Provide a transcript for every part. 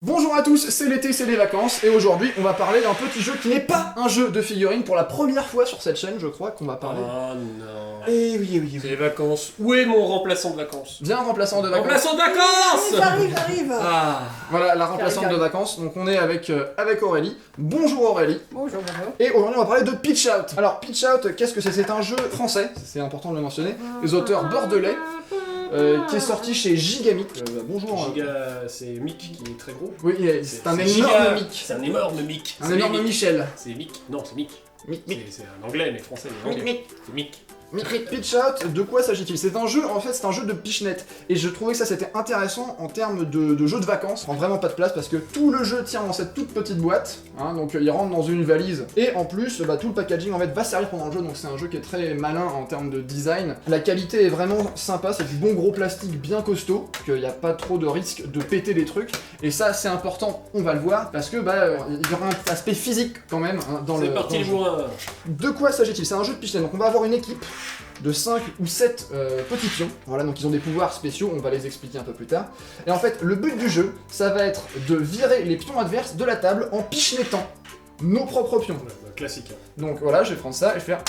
Bonjour à tous, c'est l'été, c'est les vacances, et aujourd'hui on va parler d'un petit jeu qui n'est pas un jeu de figurines pour la première fois sur cette chaîne, je crois qu'on va parler. Oh non. Eh oui. C'est les vacances. Où est mon remplaçant de vacances? Bien remplaçant de vacances. Remplaçant de vacances! J'arrive. Ah. Voilà, la remplaçante Carré. de vacances, donc on est avec Aurélie. Bonjour Aurélie. Bonjour. Et aujourd'hui on va parler de Pitch Out. Alors Pitch Out, qu'est-ce que c'est? C'est un jeu français, c'est important de le mentionner, les auteurs bordelais, qui est sorti chez Gigamic. Bonjour. Giga, c'est Mick qui est très gros. Oui, c'est un C'est énorme Giga. Mick. C'est un énorme Mick. Un C'est énorme Mick. Michel. C'est Mick. Non, c'est Mick. Mick. C'est un anglais, mais français, mais anglais. C'est Mick. Pitch Out, de quoi s'agit-il? C'est un jeu, en fait, c'est un jeu de pichenette. Et je trouvais que ça c'était intéressant en termes de jeu de vacances. Prend vraiment pas de place parce que tout le jeu tient dans cette toute petite boîte. Hein, donc il rentre dans une valise. Et en plus, tout le packaging en fait va servir pendant le jeu. Donc c'est un jeu qui est très malin en termes de design. La qualité est vraiment sympa. C'est du bon gros plastique bien costaud. Donc il n'y a pas trop de risque de péter les trucs. Et ça c'est important, on va le voir. Parce que il y aura un aspect physique quand même hein, dans le C'est parti dans le jeu. bourrin. De quoi s'agit-il? C'est un jeu de pichenette. Donc on va avoir une équipe de 5 ou 7 petits pions. Voilà, donc ils ont des pouvoirs spéciaux, on va les expliquer un peu plus tard. Et en fait, le but du jeu, ça va être de virer les pions adverses de la table en pichenettant nos propres pions. Classique. Donc voilà, je vais prendre ça et je vais faire...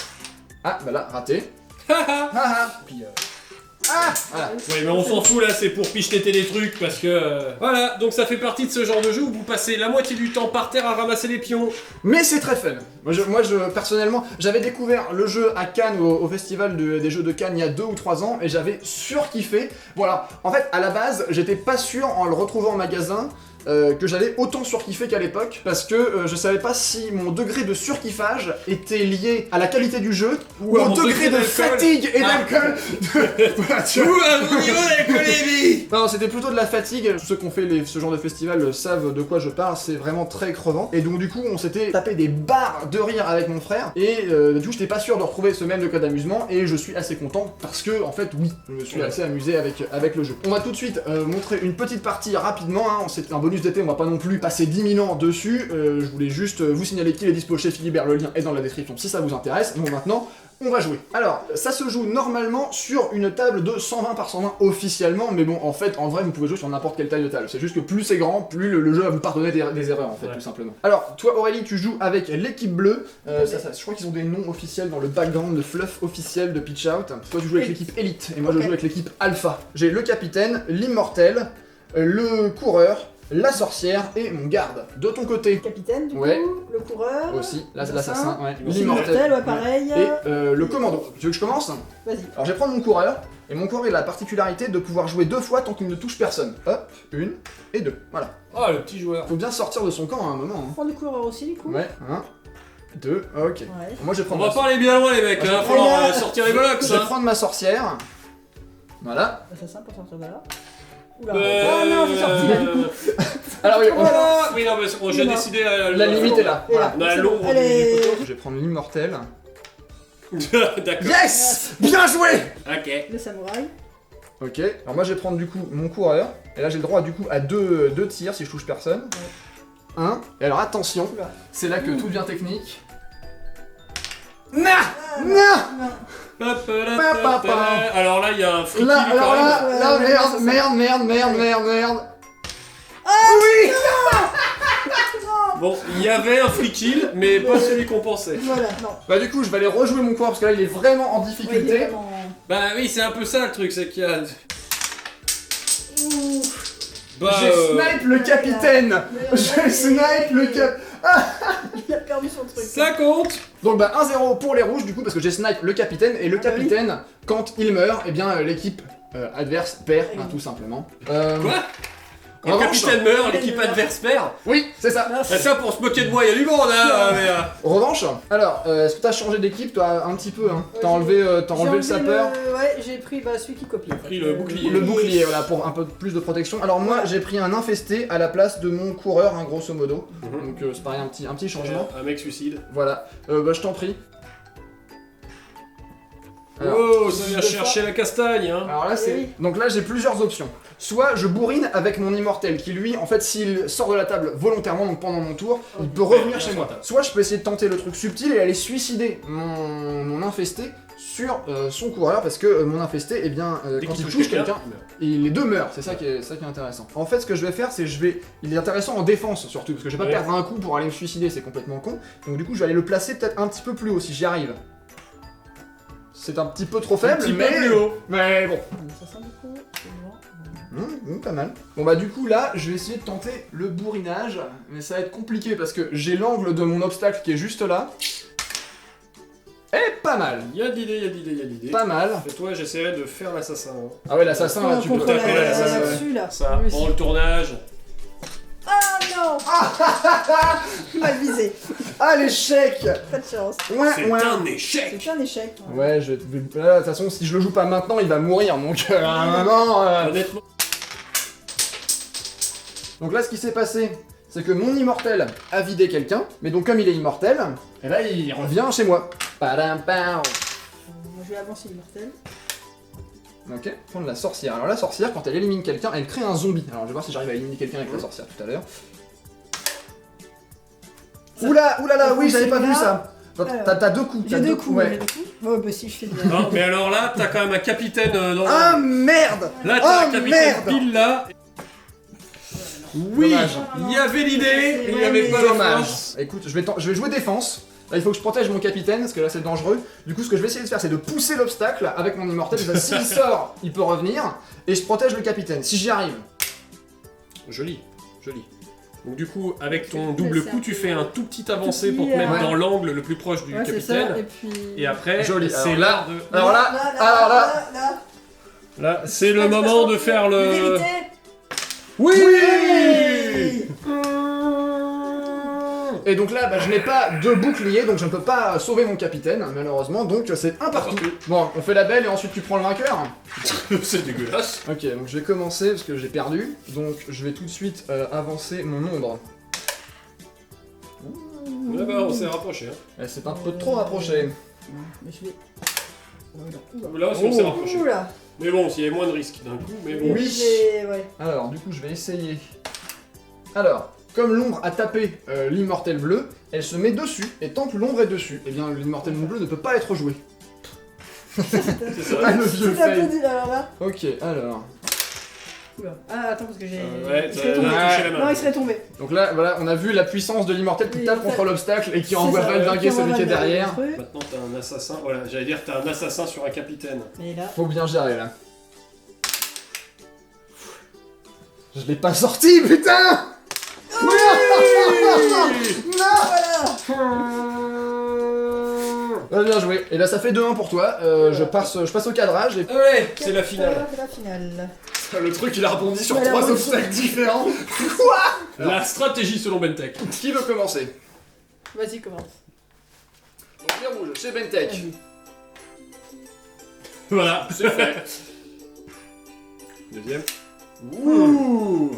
Ah, bah là, raté. Haha. Ah ah, Puis, ah voilà. ouais, mais on s'en fout là, c'est pour picheter les trucs parce que. Voilà, donc ça fait partie de ce genre de jeu où vous passez la moitié du temps par terre à ramasser les pions. Mais c'est très fun. Moi, personnellement, j'avais découvert le jeu à Cannes, au festival des jeux de Cannes, il y a 2 ou 3 ans, et j'avais surkiffé. Voilà, en fait, à la base, j'étais pas sûr en le retrouvant en magasin que j'allais autant surkiffer qu'à l'époque, parce que je savais pas si mon degré de surkiffage était lié à la qualité du jeu, ou à au mon degré de d'alcool. fatigue et d'alcool. Voilà, tu vois. Ouh, à mon niveau d'alcoolémie. Non, c'était plutôt de la fatigue. Ceux qui ont fait ce genre de festival savent de quoi je parle, c'est vraiment très crevant. Et donc du coup, on s'était tapé des barres de rire avec mon frère, et du coup, j'étais pas sûr de retrouver ce même degré d'amusement, et je suis assez content, parce que, en fait, oui, je me suis assez amusé avec le jeu. On va tout de suite montrer une petite partie rapidement, hein. C'est un bonus d'été, on va pas non plus passer 10 000 ans dessus, je voulais juste vous signaler qu'il est dispo chez Philibert, le lien est dans la description si ça vous intéresse. Bon, maintenant, on va jouer. Alors, ça se joue normalement sur une table de 120 par 120 officiellement, mais bon, en fait, en vrai, vous pouvez jouer sur n'importe quelle taille de table. C'est juste que plus c'est grand, plus le jeu va vous pardonner des erreurs, en fait, Ouais. tout simplement. Alors, toi, Aurélie, tu joues avec l'équipe bleue. Je crois qu'ils ont des noms officiels dans le background, le fluff officiel de Pitch Out. Toi, tu joues avec l'équipe Elite, et moi, je Ok. joue avec l'équipe Alpha. J'ai le capitaine, l'immortel, le coureur, la sorcière et mon garde. De ton côté, Capitaine, du Ouais. coup, le coureur. aussi, l'assassin, ouais, L'immortel. L'immortel, ouais, pareil. et le commando. Tu veux que je commence? Vas-y. Alors je vais prendre mon coureur, et mon coureur il a la particularité de pouvoir jouer 2 fois tant qu'il ne touche personne. Hop, 1 et 2, voilà. Oh, le petit joueur. Faut bien sortir de son camp à un moment. Prends le coureur aussi, du Hein. coup. Ouais, 1, 2, ok. Ouais. Moi je vais On prendre, va pas aller bien loin, les mecs, Ah, hein. je Faut leur prends- sortir les blocs, je vais ça. prendre ma sorcière. Voilà. Assassin pour sortir de là. Oula. Euh, Ah non, j'ai sorti là, du coup. Alors oui, Voilà. Oui, non, mais bon, j'ai Non. décidé. la limite est là. Et là, Voilà. On a c'est bon. l'ombre Allez. du Je vais prendre l'immortel. D'accord. Yes! Bien joué! Ok. Le samouraï. Ok, alors moi je vais prendre du coup mon coureur, et là j'ai le droit du coup à deux tirs si je touche personne. 1, et alors attention, Oula. c'est là que tout devient technique. Non! Non! Non. Alors là, il y a un friki Là, alors quand même. là, Ouais, merde, c'est merde. Oui! Bon, il y avait un free kill, mais pas celui qu'on pensait. Voilà, non. Bah du coup je vais aller rejouer mon coureur parce que là il est vraiment en Ouais, il est difficulté. vraiment- Bah oui, c'est un peu ça le truc, c'est qu'il y a. Ouh. Bah, J'ai snipe le capitaine! Mais J'ai snipe le cap... Il a perdu son truc. ça compte. Donc bah 1-0 pour les rouges du coup parce que j'ai snipe le capitaine, et le Ah bah oui. capitaine, quand il meurt, eh bien l'équipe adverse perd, hein, tout simplement. Quoi? En Quand le revanche- capitaine meurt, l'équipe adverse perd. Oui, c'est ça. Ah, Ah, ça, pour se moquer de moi, il y a du monde, hein. Mais, Revanche, alors, est-ce que t'as changé d'équipe toi un petit peu hein? Ouais, T'as enlevé, j'ai le sapeur, Ouais, j'ai pris celui qui copie. pris le bouclier. le bouclier, voilà, pour un peu plus de protection. Alors moi, j'ai pris un infesté à la place de mon coureur, hein, grosso modo. Mhm. Donc c'est pareil, un petit changement. Un mec suicide. Voilà, bah je t'en prie. Alors, Oh, ça vient deux chercher la castagne, hein. alors là, c'est. Oui. Donc là, j'ai plusieurs options. Soit je bourrine avec mon immortel, qui lui, en fait, s'il sort de la table volontairement, donc pendant mon tour, il peut revenir Ouais, chez sur moi. la table. Soit je peux essayer de tenter le truc subtil et aller suicider mon infesté sur son coureur, parce que mon infesté, eh bien, Dès quand qu'il il touche quelqu'un, il meurt. les deux meurent, c'est ça qui est intéressant. En fait, ce que je vais faire, c'est il est intéressant en défense surtout, parce que je vais pas Ouais. perdre un coup pour aller me suicider, c'est complètement con. Donc du coup, je vais aller le placer peut-être un petit peu plus haut si j'y arrive. C'est un petit peu trop faible, Un petit peu mais plus haut. mais bon. Ça sent beaucoup. c'est bon. Pas mal. Bon bah du coup là, je vais essayer de tenter le bourrinage, mais ça va être compliqué parce que j'ai l'angle de mon obstacle qui est juste là. Et pas mal. Il y a d'idées, il y a d'idées, il y a d'idées. Pas mal. Et toi, j'essaierai de faire l'assassin. hein. Ah ouais, l'assassin là, tu peux... Contre Tout à fait, la- ça, ça, là-dessus, là. Ça, Oui, bon, le tournage. Ah non. Mal visé. Ah l'échec. Pas de chance. Ouais, C'est ouais. un échec. C'est un échec. Ouais, là, de toute façon, si je le joue pas maintenant, il va mourir, donc à un moment... Honnêtement, Donc là, ce qui s'est passé, c'est que mon immortel a vidé quelqu'un, mais donc comme il est immortel, et là, il revient chez moi. Padam, pam. Moi, je vais avancer l'immortel. Ok, prendre la sorcière. Alors la sorcière, quand elle élimine quelqu'un, elle crée un zombie. Alors je vais voir si j'arrive à éliminer quelqu'un avec la sorcière tout à l'heure. Oula, oula là, oui, j'avais pas vu ça. T'as deux coups. J'ai t'as deux coups. ouais. J'ai deux coups. Oh, bah si, je fais bien. non, mais alors là, t'as quand même un capitaine dans... Ah merde. Là, t'as un Oh, capitaine merde. pile là. Oui, Dommage. il y avait l'idée, et il n'y avait pas la Dommage. force. Écoute, je vais jouer défense. Là, il faut que je protège mon capitaine, parce que là c'est dangereux. Du coup, ce que je vais essayer de faire, c'est de pousser l'obstacle avec mon immortel. S'il sort, il peut revenir. Et je protège le capitaine. Si j'y arrive. Joli, joli. Donc du coup, avec ton double c'est coup, un tu peu- fais un tout petit avancé petit, pour te mettre ouais. dans l'angle le plus proche du Ouais, c'est ça. capitaine. Et puis. Et après, Joli. c'est Alors l'art de... Alors là, alors là. Là, c'est le moment de faire le... Vérité. Oui, Oui. Et donc là, bah, je n'ai pas de bouclier, donc je ne peux pas sauver mon capitaine, malheureusement. Donc c'est un partout. Bon, on fait la belle et ensuite tu prends le vainqueur. c'est dégueulasse. Ok, donc je vais commencer parce que j'ai perdu. Donc je vais tout de suite avancer mon ombre. Ouais, bah, on s'est rapproché. Hein. C'est un peu trop rapproché. Non, mais je vais. Là aussi, on s'est rapproché. Oula. Mais bon, s'il y avait moins de risques d'un coup, mais bon. Oui. Ouais. Alors, du coup, je vais essayer. Alors, comme l'ombre a tapé l'immortel bleu, elle se met dessus, et tant que l'ombre est dessus, eh bien l'immortel bleu ne peut pas être joué. C'est ça. Ah, le vieux C'est un peu fail. dit alors là. Ok, alors. Oula. Ah, attends, parce que j'ai. Ouais, il serait t'as tombé. touché la main. Non, il serait tombé. Donc là, voilà, on a vu la puissance de l'immortel qui Oui, tape en fait, contre l'obstacle et qui C'est envoie ça, valdinguer qui celui qui est envoie derrière. le truc. Maintenant, t'as un assassin. Voilà, j'allais dire, t'as un assassin sur un capitaine. Et là. Faut bien gérer là. Je l'ai pas sorti, putain. Voilà. Ah, bien joué. Et là, ça fait 2-1 pour toi. Je passe au cadrage et Ouais, c'est la finale. C'est la finale. le truc il a rebondi sur Voilà, 3 moi, obstacles différents. La stratégie selon Bentek. Qui veut commencer? Vas-y, commence. Donc les rouges, chez Bentech. Vas-y. Voilà, c'est fait. Deuxième. Ouh.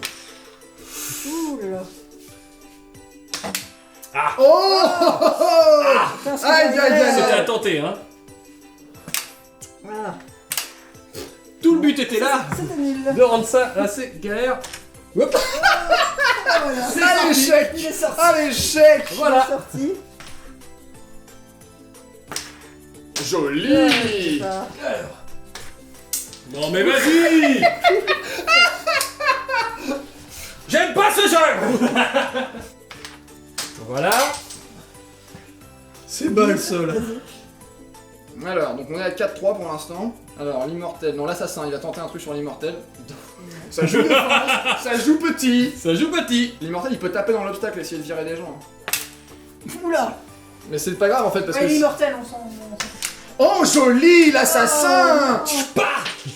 Ouh là là. Oh Putain, c'est Aïe, bien, aïe, aïe, C'était ouais. à tenter, hein. Voilà. Tout le but était là C'était nul. de rendre ça assez galère. Ah, voilà. C'est Ah, parti. l'échec. Il est sorti. Ah, l'échec. Voilà. Il est sorti. Joli. Ça. Non mais vas-y. J'aime pas ce jeu. Voilà. C'est bas ça là. Alors, donc on est à 4-3 pour l'instant. Alors, l'immortel, non, l'assassin, il a tenté un truc sur l'immortel. Ça joue défense, ça joue petit. Ça joue petit. L'immortel, il peut taper dans l'obstacle et essayer de virer des gens. Oula. Mais c'est pas grave en fait parce Ouais, que. il est immortel, on s'en. Oh, joli, l'assassin.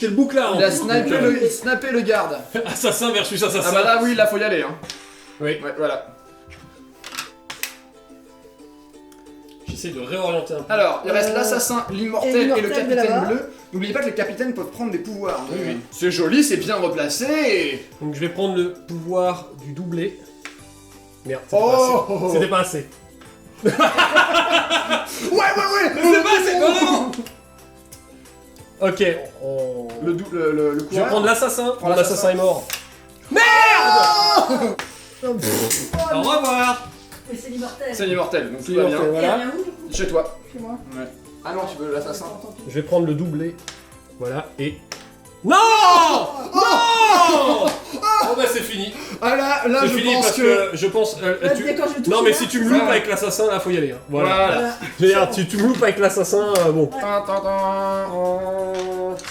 Quel boucle là. Il a snappé le garde. Assassin versus Ah assassin. bah là, oui, là, faut y aller. Hein. Oui. Ouais, voilà. J'essaie de réorienter un peu. Alors, il reste Euh, l'assassin, l'immortel et et le l'immortel de capitaine là-bas. bleu. N'oubliez pas que les capitaines peuvent prendre des pouvoirs. Oui, oui. C'est joli, c'est bien replacé. Donc je vais prendre le pouvoir du doublé. Merde, Oh. c'était pas assez. Ouais, ouais, ouais. C'était pas assez. Non, non, non. Ok, on... Le Je vais coureur. prendre l'assassin. Prends L'assassin est mort. Oh, Au revoir. mais c'est l'immortel. C'est l'immortel, donc tout C'est va l'immortel. bien. Et elle Voilà. vient où Chez toi. Chez moi. Ouais. Ah non, tu veux l'assassin. Tant pis. Je vais prendre le doublé. Voilà, et... Non Non Oh bah c'est fini. Ah là C'est je fini pense parce que... que je pense... Là, d'accord, je touche Non mais là. si tu me loupes Voilà. avec l'assassin, là faut y aller. Hein. Voilà. Voilà. Je veux dire, tu me loupes avec l'assassin, bon. Tin, tin, tin.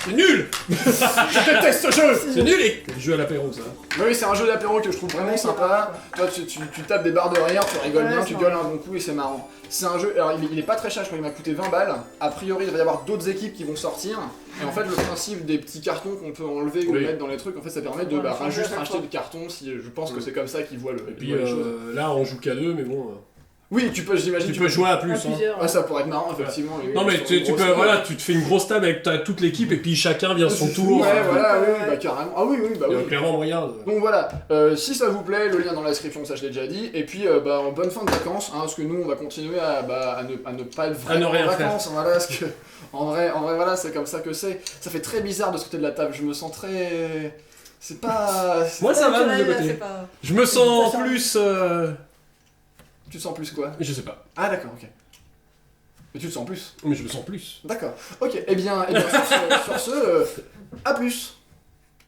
C'est nul. Je déteste ce jeu. C'est nul et... Quel jeu à l'apéro ça. Oui, c'est un jeu d'apéro que je trouve vraiment Ouais, c'est sympa. Toi, tu tapes des barres de rire, tu rigoles Ouais, bien, c'est tu marrant. gueules un bon coup et c'est marrant. C'est un jeu, alors il est pas très cher, je crois qu'il m'a coûté 20 balles. A priori, il va y avoir d'autres équipes qui vont sortir. Et en fait, le principe des petits cartons qu'on peut enlever ou Oui. mettre dans les trucs, en fait, ça permet de Ouais, changer juste à chaque racheter fois. des cartons. Si, je pense que c'est comme ça qu'ils voient, Et puis les choses. là on joue qu'à deux, mais bon... Oui, tu peux, j'imagine. Tu peux jouer à plus. À hein. plusieurs. Ah, ça pourrait être marrant, effectivement. Non mais tu peux, voilà, tu te fais une grosse table avec toute l'équipe et puis chacun vient son tour. Ouais, voilà, oui, Ouais. bah carrément. Ah oui, oui, bah Il y a oui. clairement moyen de... Donc voilà, si ça vous plaît, le lien dans la description, ça je l'ai déjà dit. Et puis, bah, en bonne fin de vacances, hein, parce que nous, on va continuer à ne pas être vraiment À ne rien en faire. vacances. Voilà, parce que en vrai, voilà, c'est comme ça que c'est. Ça fait très bizarre de ce côté de la table. Je me sens très, c'est pas. Moi ça va de Ouais, mon là, côté. c'est pas- Je me sens Ça, ça. plus... Tu te sens plus quoi? Je sais pas. Ah d'accord, ok. Mais tu te sens plus. Mais je me sens plus. D'accord. Ok. Eh bien, sur ce, à plus.